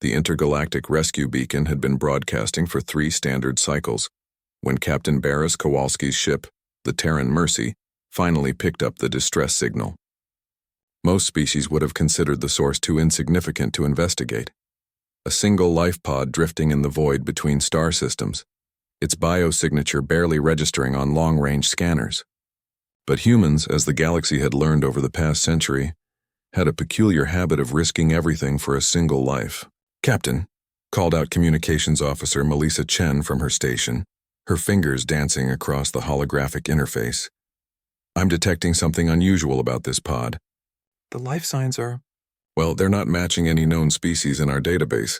The intergalactic rescue beacon had been broadcasting for 3 standard cycles when Captain Barris Kowalski's ship, the Terran Mercy, finally picked up the distress signal. Most species would have considered the source too insignificant to investigate. A single life pod drifting in the void between star systems, its biosignature barely registering on long-range scanners. But humans, as the galaxy had learned over the past century, had a peculiar habit of risking everything for a single life. "Captain," called out Communications Officer Melissa Chen from her station, her fingers dancing across the holographic interface. "I'm detecting something unusual about this pod." The life signs are... "Well, they're not matching any known species in our database."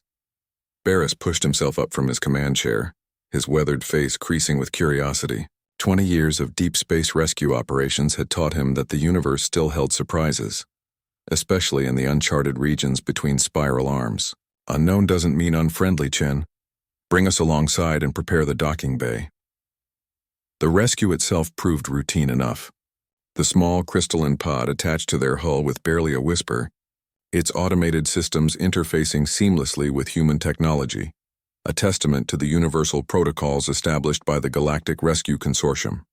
Barris pushed himself up from his command chair, his weathered face creasing with curiosity. 20 years of deep space rescue operations had taught him that the universe still held surprises, especially in the uncharted regions between spiral arms. "Unknown doesn't mean unfriendly, Chen. Bring us alongside and prepare the docking bay." The rescue itself proved routine enough. The small crystalline pod attached to their hull with barely a whisper, its automated systems interfacing seamlessly with human technology, a testament to the universal protocols established by the Galactic Rescue Consortium.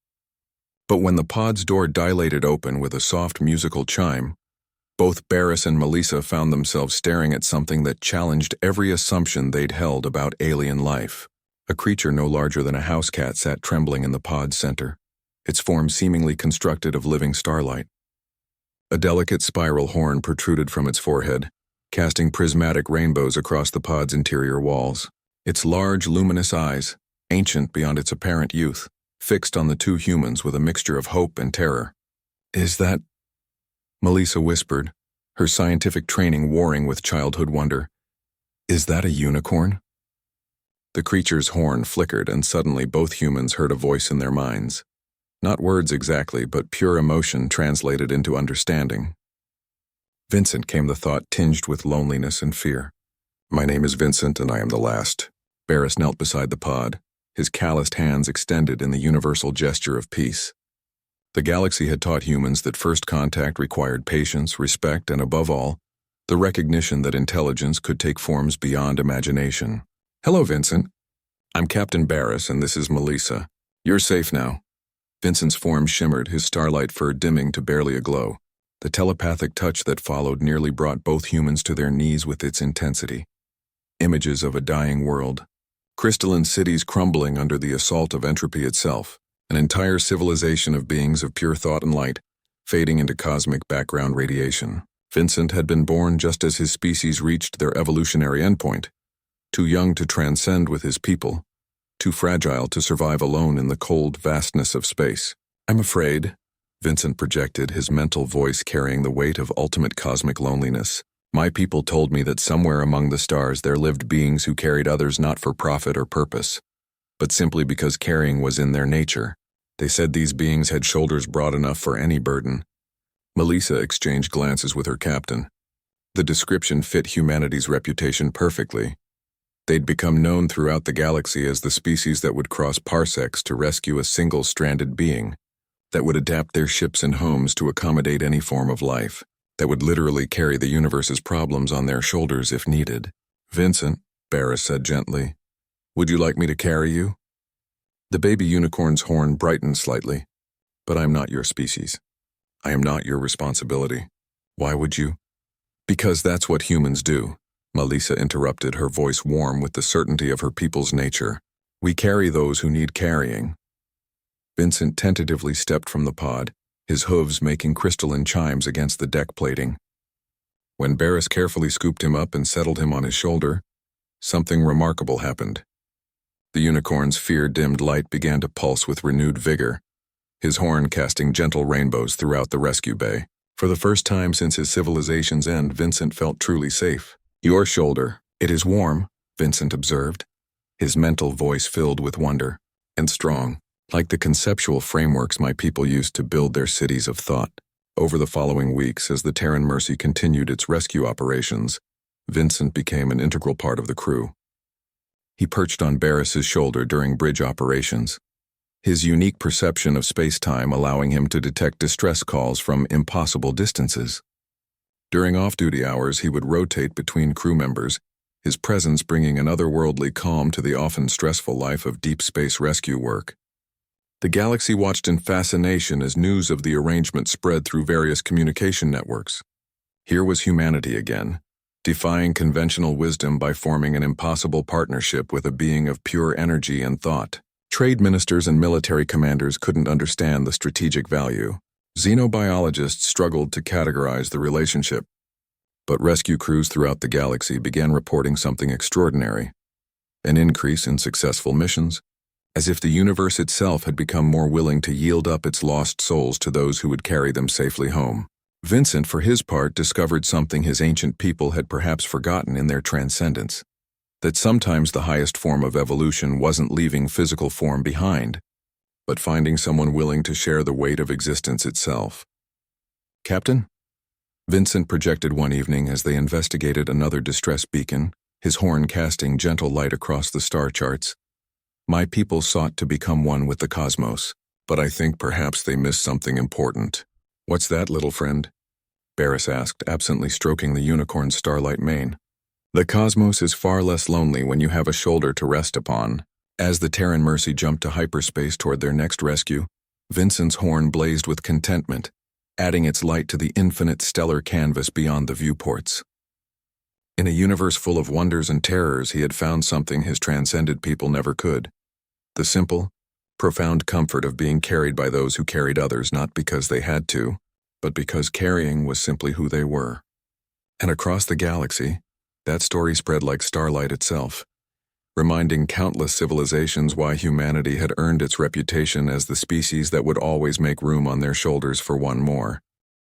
But when the pod's door dilated open with a soft musical chime, both Barris and Melissa found themselves staring at something that challenged every assumption they'd held about alien life. A creature no larger than a house cat sat trembling in the pod's center, its form seemingly constructed of living starlight. A delicate spiral horn protruded from its forehead, casting prismatic rainbows across the pod's interior walls. Its large, luminous eyes, ancient beyond its apparent youth, fixed on the 2 humans with a mixture of hope and terror. "Is that..." Melissa whispered, her scientific training warring with childhood wonder. "Is that a unicorn?" The creature's horn flickered, and suddenly both humans heard a voice in their minds. Not words exactly, but pure emotion translated into understanding. "Vincent," came the thought, tinged with loneliness and fear. "My name is Vincent, and I am the last." Barris knelt beside the pod, his calloused hands extended in the universal gesture of peace. The galaxy had taught humans that first contact required patience, respect, and above all, the recognition that intelligence could take forms beyond imagination. "Hello, Vincent. I'm Captain Barris, and this is Melissa. You're safe now." Vincent's form shimmered, his starlight fur dimming to barely a glow. The telepathic touch that followed nearly brought both humans to their knees with its intensity. Images of a dying world. Crystalline cities crumbling under the assault of entropy itself. An entire civilization of beings of pure thought and light, fading into cosmic background radiation. Vincent had been born just as his species reached their evolutionary endpoint, too young to transcend with his people, too fragile to survive alone in the cold vastness of space. "I'm afraid," Vincent projected, his mental voice carrying the weight of ultimate cosmic loneliness. "My people told me that somewhere among the stars there lived beings who carried others not for profit or purpose, but simply because carrying was in their nature. They said these beings had shoulders broad enough for any burden." Melissa exchanged glances with her captain. The description fit humanity's reputation perfectly. They'd become known throughout the galaxy as the species that would cross parsecs to rescue a single-stranded being, that would adapt their ships and homes to accommodate any form of life, that would literally carry the universe's problems on their shoulders if needed. "Vincent," Barris said gently, "would you like me to carry you?" The baby unicorn's horn brightened slightly. "But I am not your species. I am not your responsibility." "Why would you?" "Because that's what humans do," Melissa interrupted, her voice warm with the certainty of her people's nature. "We carry those who need carrying." Vincent tentatively stepped from the pod, his hooves making crystalline chimes against the deck plating. When Barris carefully scooped him up and settled him on his shoulder, something remarkable happened. The unicorn's fear-dimmed light began to pulse with renewed vigor, his horn casting gentle rainbows throughout the rescue bay. For the first time since his civilization's end, Vincent felt truly safe. "Your shoulder. It is warm," Vincent observed, his mental voice filled with wonder, "and strong, like the conceptual frameworks my people used to build their cities of thought." Over the following weeks, as the Terran Mercy continued its rescue operations, Vincent became an integral part of the crew. He perched on Barris's shoulder during bridge operations, his unique perception of space-time allowing him to detect distress calls from impossible distances. During off-duty hours, he would rotate between crew members, his presence bringing an otherworldly calm to the often stressful life of deep space rescue work. The galaxy watched in fascination as news of the arrangement spread through various communication networks. Here was humanity again, defying conventional wisdom by forming an impossible partnership with a being of pure energy and thought. Trade ministers and military commanders couldn't understand the strategic value. Xenobiologists struggled to categorize the relationship. But rescue crews throughout the galaxy began reporting something extraordinary: an increase in successful missions, as if the universe itself had become more willing to yield up its lost souls to those who would carry them safely home. Vincent, for his part, discovered something his ancient people had perhaps forgotten in their transcendence: that sometimes the highest form of evolution wasn't leaving physical form behind, but finding someone willing to share the weight of existence itself. "Captain?" Vincent projected one evening as they investigated another distress beacon, his horn casting gentle light across the star charts. "My people sought to become one with the cosmos, but I think perhaps they missed something important." "What's that, little friend?" Barris asked, absently stroking the unicorn's starlight mane. "The cosmos is far less lonely when you have a shoulder to rest upon." As the Terran Mercy jumped to hyperspace toward their next rescue, Vincent's horn blazed with contentment, adding its light to the infinite stellar canvas beyond the viewports. In a universe full of wonders and terrors, he had found something his transcended people never could: the simple, profound comfort of being carried by those who carried others not because they had to, but because carrying was simply who they were. And across the galaxy, that story spread like starlight itself, reminding countless civilizations why humanity had earned its reputation as the species that would always make room on their shoulders for one more.